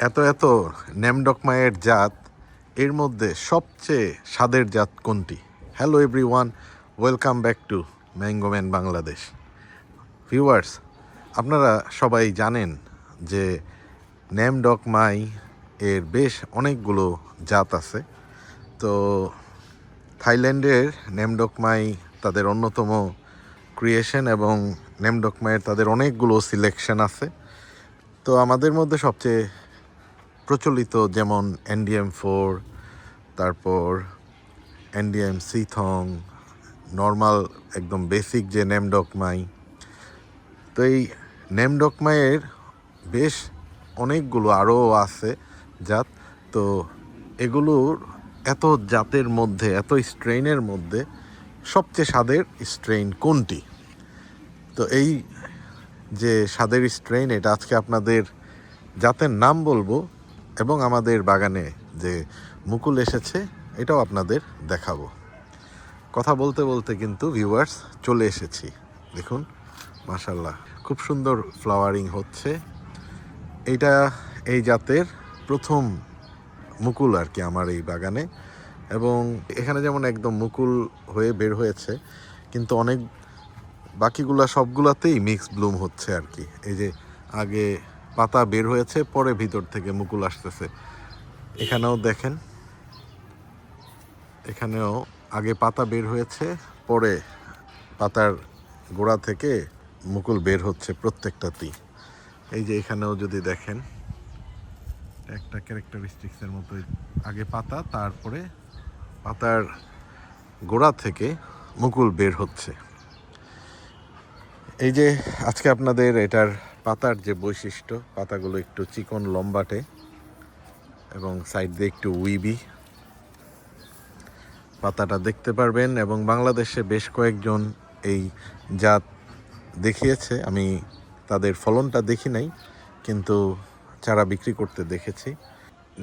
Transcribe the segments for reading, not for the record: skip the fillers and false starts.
এত এত নেমডকমাইয়ের জাত, এর মধ্যে সবচেয়ে স্বাদের জাত কোনটি? Hello everyone, welcome back to Mangoman Bangladesh. Viewers, আপনারা সবাই জানেন যে নেমডকমাই এর বেশ অনেকগুলো জাত আছে। তো থাইল্যান্ডের নেমডকমাই তাদের অন্যতম ক্রিয়েশন এবং নেমডকমাইয়ের তাদের অনেকগুলো সিলেকশন আছে। তো আমাদের মধ্যে সবচেয়ে প্রচলিত যেমন NDM4, তারপর NDM সিথং, নর্মাল একদম বেসিক যে নেমডকমাই। তো এই নেমডকমাইয়ের বেশ অনেকগুলো আরও আছে জাত। তো এগুলোর এত জাতের মধ্যে, এত স্ট্রেইনের মধ্যে সবচেয়ে স্বাদের স্ট্রেইন কোনটি? তো এই যে স্বাদের স্ট্রেইন, এটা আজকে আপনাদের জাতের নাম বলবো এবং আমাদের বাগানে যে মুকুল এসেছে এটাও আপনাদের দেখাবো। কথা বলতে বলতে কিন্তু ভিউয়ার্স চলে এসেছি। দেখুন, মাশাল্লাহ, খুব সুন্দর ফ্লাওয়ারিং হচ্ছে। এই জাতের প্রথম মুকুল আর কি আমার এই বাগানে। এবং এখানে যেমন একদম মুকুল হয়ে বের হয়েছে, কিন্তু অনেক বাকিগুলা সবগুলাতেই মিক্স ব্লুম হচ্ছে আর কি। এই যে আগে পাতা বের হয়েছে, পরে ভিতর থেকে মুকুল আসতেছে। এখানেও দেখেন, এখানেও আগে পাতা বের হয়েছে, পরে পাতার গোড়া থেকে মুকুল বের হচ্ছে প্রত্যেকটাতেই। এই যে এখানেও যদি দেখেন, একটা ক্যারেক্টারিস্টিক্সের মতোই, আগে পাতা, তারপরে পাতার গোড়া থেকে মুকুল বের হচ্ছে। এই যে আজকে আপনাদের এটার পাতার যে বৈশিষ্ট্য, পাতাগুলো একটু চিকন লম্বাটে এবং সাইড দিয়ে একটু উইবি পাতাটা দেখতে পারবেন। এবং বাংলাদেশে বেশ কয়েকজন এই জাত দেখিয়েছে, আমি তাদের ফলনটা দেখি নাই, কিন্তু চারা বিক্রি করতে দেখেছি।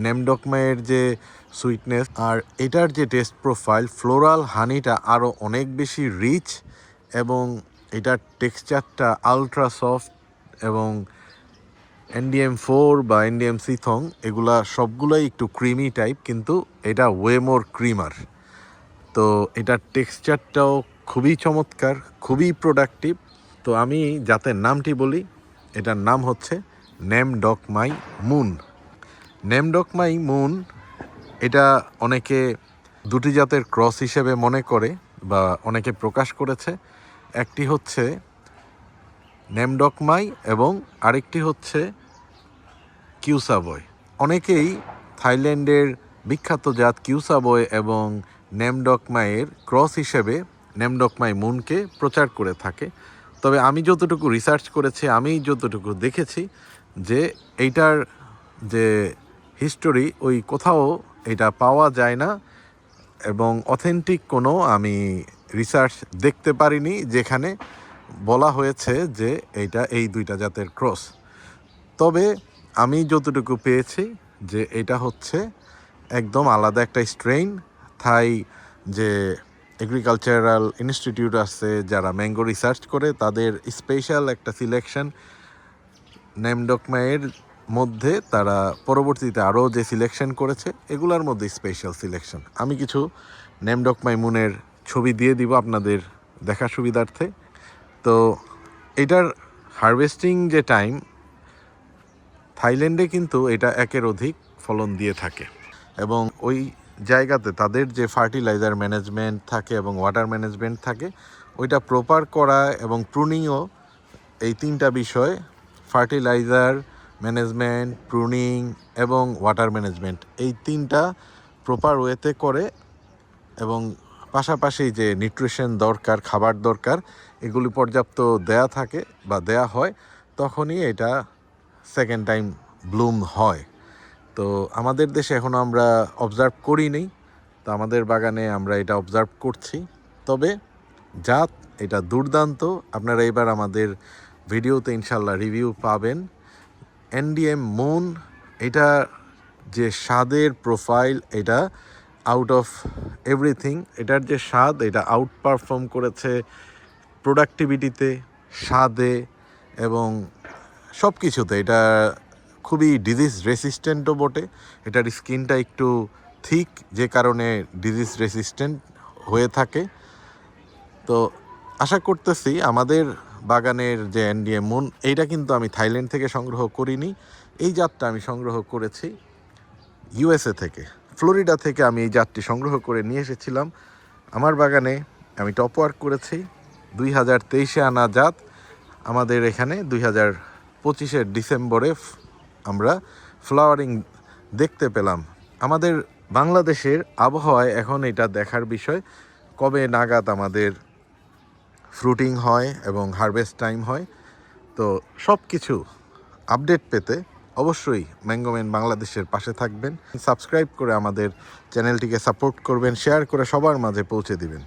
নেমডকমাইয়ের যে সুইটনেস আর এটার যে টেস্ট প্রোফাইল, ফ্লোরাল হানিটা আরও অনেক বেশি রিচ এবং এটার টেক্সচারটা আলট্রা সফট। এবং NDM4 বা NDM সিথং এগুলা সবগুলোই একটু ক্রিমি টাইপ, কিন্তু এটা ওয়ে মোর ক্রিমার। তো এটার টেক্সচারটাও খুবই চমৎকার, খুবই প্রোডাক্টিভ। তো আমি জাতের নামটি বলি, এটার নাম হচ্ছে নেমডকমাই মুন। নেমডকমাই মুন, এটা অনেকে দুটি জাতের ক্রস হিসেবে মনে করে বা অনেকে প্রকাশ করেছে। একটি হচ্ছে নেমডকমাই এবং আরেকটি হচ্ছে কিউসাবয়। অনেকেই থাইল্যান্ডের বিখ্যাত জাত কিউসাবয় এবং নেমডকমাইয়ের ক্রস হিসেবে নেমডকমাই মুনকে প্রচার করে থাকে। তবে আমি যতটুকু রিসার্চ করেছি, আমি যতটুকু দেখেছি যে এইটার যে হিস্টোরি, ওই কোথাও এটা পাওয়া যায় না এবং অথেন্টিক কোনো আমি রিসার্চ দেখতে পারিনি যেখানে বলা হয়েছে যে এইটা এই দুইটা জাতের ক্রস। তবে আমি যতটুকু পেয়েছি যে এটা হচ্ছে একদম আলাদা একটা স্ট্রেইন। থাই যে এগ্রিকালচারাল ইনস্টিটিউট আছে যারা ম্যাঙ্গো রিসার্চ করে, তাদের স্পেশাল একটা সিলেকশন নেমডকমাইয়ের মধ্যে, তারা পরবর্তীতে আরও যে সিলেকশন করেছে এগুলোর মধ্যে স্পেশাল সিলেকশন। আমি কিছু নেমডকমাই মুনের ছবি দিয়ে দিব আপনাদের দেখার সুবিধার্থে। তো এটার হারভেস্টিং যে টাইম, থাইল্যান্ডে কিন্তু এটা একের অধিক ফলন দিয়ে থাকে এবং ওই জায়গাতে তাদের যে ফার্টিলাইজার ম্যানেজমেন্ট থাকে এবং ওয়াটার ম্যানেজমেন্ট থাকে, ওইটা প্রপার করা এবং প্রুনিংও, এই তিনটা বিষয়, ফার্টিলাইজার ম্যানেজমেন্ট, প্রুনিং এবং ওয়াটার ম্যানেজমেন্ট, এই তিনটা প্রপার ওয়েতে করে এবং পাশাপাশি যে নিউট্রিশন দরকার, খাবার দরকার, এগুলি পর্যাপ্ত দেয়া থাকে বা দেয়া হয়, তখনই এটা সেকেন্ড টাইম ব্লুম হয়। তো আমাদের দেশে এখনও আমরা অবজার্ভ করিনি, তো আমাদের বাগানে আমরা এটা অবজার্ভ করছি। তবে জাত এটা দুর্দান্ত। আপনারা এবার আমাদের ভিডিওতে ইনশাল্লাহ রিভিউ পাবেন। NDM মুন, এটা যে স্বাদের প্রোফাইল, এটা আউট অফ এভরিথিং। এটার যে স্বাদ, এটা আউট পারফর্ম করেছে প্রোডাক্টিভিটিতে, স্বাদে এবং সব কিছুতে। এটা খুবই ডিজিজ রেসিস্ট্যান্টও বটে। এটার স্কিনটা একটু থিক, যে কারণে ডিজিজ রেসিস্ট্যান্ট হয়ে থাকে। তো আশা করতেছি আমাদের বাগানের যে অ্যান্ডিয়াম মুন, এইটা কিন্তু আমি থাইল্যান্ড থেকে সংগ্রহ করিনি। এই জাতটা আমি সংগ্রহ করেছি ইউএসএ থেকে, ফ্লোরিডা থেকে আমি এই জাতটি সংগ্রহ করে নিয়ে এসেছিলাম আমার বাগানে। আমি টপ ওয়ার্ক করেছি। 2023-এ আনা জাত, আমাদের এখানে 2025-এর ডিসেম্বরে আমরা ফ্লাওয়ারিং দেখতে পেলাম। আমাদের বাংলাদেশের আবহাওয়ায় এখন এটা দেখার বিষয়, কবে নাগাদ আমাদের ফ্রুটিং হয় এবং হারভেস্ট টাইম হয়। তো সব কিছু আপডেট পেতে অবশ্যই ম্যাঙ্গোম্যান বাংলাদেশের পাশে থাকবেন, সাবস্ক্রাইব করে আমাদের চ্যানেলটিকে সাপোর্ট করবেন, শেয়ার করে সবার মাঝে পৌঁছে দিবেন।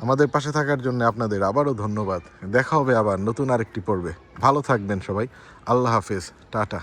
আমাদের পাশে থাকার জন্য আপনাদের আবারও ধন্যবাদ। দেখা হবে আবার নতুন আরেকটি পর্বে। ভালো থাকবেন সবাই। আল্লাহ হাফেজ, টাটা।